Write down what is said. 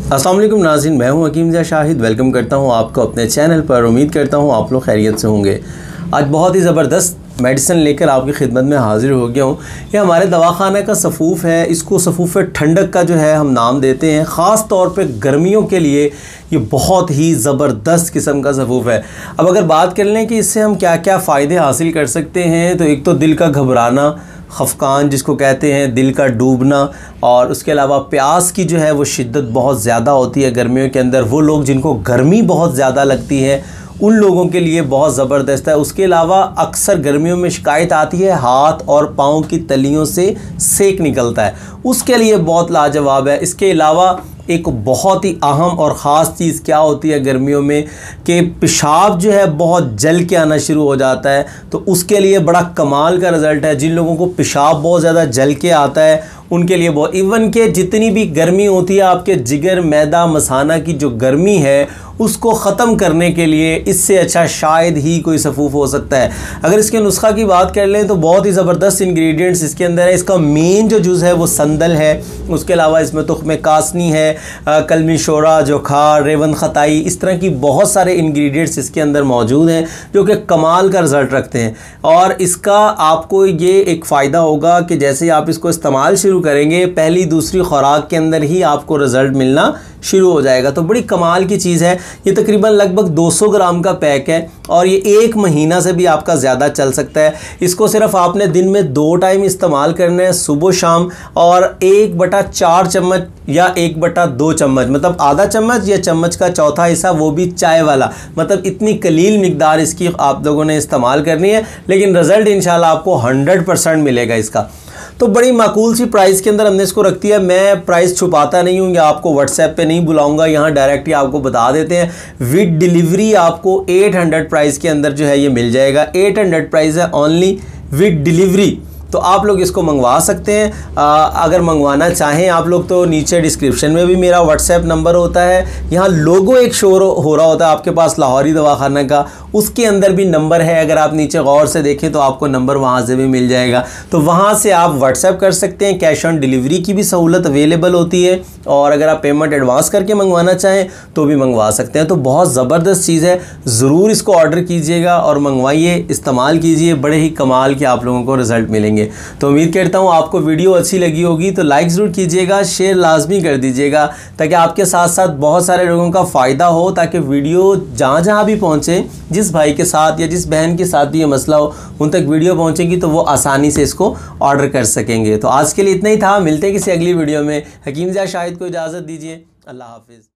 अस्सलाम वालेकुम नाज़रीन, मैं हूं हकीम ज़िया शाहिद। वेलकम करता हूं आपको अपने चैनल पर। उम्मीद करता हूं आप लोग खैरियत से होंगे। आज बहुत ही ज़बरदस्त मेडिसिन लेकर आपकी खिदमत में हाज़िर हो गया हूं। ये हमारे दवाखाने का सफ़ूफ़ है। इसको सफ़ूफ़ ठंडक का जो है हम नाम देते हैं। ख़ास तौर पे गर्मियों के लिए ये बहुत ही ज़बरदस्त किस्म का सफ़ूफ़ है। अब अगर बात कर लें कि इससे हम क्या क्या फ़ायदे हासिल कर सकते हैं, तो एक तो दिल का घबराना, खफकान जिसको कहते हैं, दिल का डूबना, और उसके अलावा प्यास की जो है वो शिद्दत बहुत ज़्यादा होती है गर्मियों के अंदर। वो लोग जिनको गर्मी बहुत ज़्यादा लगती है उन लोगों के लिए बहुत ज़बरदस्त है। उसके अलावा अक्सर गर्मियों में शिकायत आती है हाथ और पाँव की तलियों से सेक निकलता है, उसके लिए बहुत लाजवाब है। इसके अलावा एक बहुत ही अहम और ख़ास चीज़ क्या होती है गर्मियों में कि पेशाब जो है बहुत जल के आना शुरू हो जाता है, तो उसके लिए बड़ा कमाल का रिज़ल्ट है। जिन लोगों को पेशाब बहुत ज़्यादा जल के आता है उनके लिए बहुत, इवन के जितनी भी गर्मी होती है आपके जिगर, मैदा, मसाना की जो गर्मी है उसको ख़त्म करने के लिए इससे अच्छा शायद ही कोई सफ़ूफ़ हो सकता है। अगर इसके नुस्खा की बात कर लें तो बहुत ही ज़बरदस्त इंग्रेडिएंट्स इसके अंदर है। इसका मेन जो जुज़ है वो संदल है। उसके अलावा इसमें तुख्म कासनी है, कलमी शोरा, जोखार, रेवन खताई, इस तरह की बहुत सारे इंग्रेडिएंट्स इसके अंदर मौजूद हैं जो कि कमाल का रिज़ल्ट रखते हैं। और इसका आपको ये एक फ़ायदा होगा कि जैसे ही आप इसको इस्तेमाल शुरू करेंगे, पहली दूसरी खुराक के अंदर ही आपको रिज़ल्ट मिलना शुरू हो जाएगा। तो बड़ी कमाल की चीज़ है। ये तकरीबन लगभग 200 ग्राम का पैक है और ये 1 महीना से भी आपका ज़्यादा चल सकता है। इसको सिर्फ आपने दिन में 2 टाइम इस्तेमाल करना है, सुबह शाम, और 1/4 चम्मच या 1/2 चम्मच, मतलब आधा चम्मच या चम्मच का चौथा हिस्सा, वो भी चाय वाला, मतलब इतनी कलील मिकदार इसकी आप लोगों ने इस्तेमाल करनी है। लेकिन रिज़ल्ट इंशाल्लाह आपको 100% मिलेगा इसका। तो बड़ी माकूल सी प्राइस के अंदर हमने इसको रख दिया। मैं प्राइस छुपाता नहीं हूँ या आपको व्हाट्सएप पे नहीं बुलाऊंगा, यहाँ डायरेक्ट ही आपको बता देते हैं। विद डिलीवरी आपको 800 प्राइस के अंदर जो है ये मिल जाएगा। 800 प्राइस है ओनली विद डिलीवरी। तो आप लोग इसको मंगवा सकते हैं। अगर मंगवाना चाहें आप लोग तो नीचे डिस्क्रिप्शन में भी मेरा व्हाट्सएप नंबर होता है। यहाँ लोगो एक शो हो रहा होता है आपके पास लाहौरी दवाखाना का, उसके अंदर भी नंबर है। अगर आप नीचे गौर से देखें तो आपको नंबर वहाँ से भी मिल जाएगा, तो वहाँ से आप व्हाट्सएप कर सकते हैं। कैश ऑन डिलीवरी की भी सहूलत अवेलेबल होती है, और अगर आप पेमेंट एडवांस करके मंगवाना चाहें तो भी मंगवा सकते हैं। तो बहुत ज़बरदस्त चीज़ है, ज़रूर इसको ऑर्डर कीजिएगा और मंगवाइए, इस्तेमाल कीजिए, बड़े ही कमाल के आप लोगों को रिज़ल्ट मिलेंगे। तो उम्मीद करता हूँ आपको वीडियो अच्छी लगी होगी, तो लाइक ज़रूर कीजिएगा, शेयर लाजमी कर दीजिएगा, ताकि आपके साथ साथ बहुत सारे लोगों का फ़ायदा हो, ताकि वीडियो जहाँ जहाँ भी पहुँचे, जिस भाई के साथ या जिस बहन के साथ भी ये मसला हो, उन तक वीडियो पहुँचेगी तो वो आसानी से इसको ऑर्डर कर सकेंगे। तो आज के लिए इतना ही था, मिलते हैं किसी अगली वीडियो में। हकीम ज़िया शाहिद को इजाज़त दीजिए। अल्लाह हाफिज़।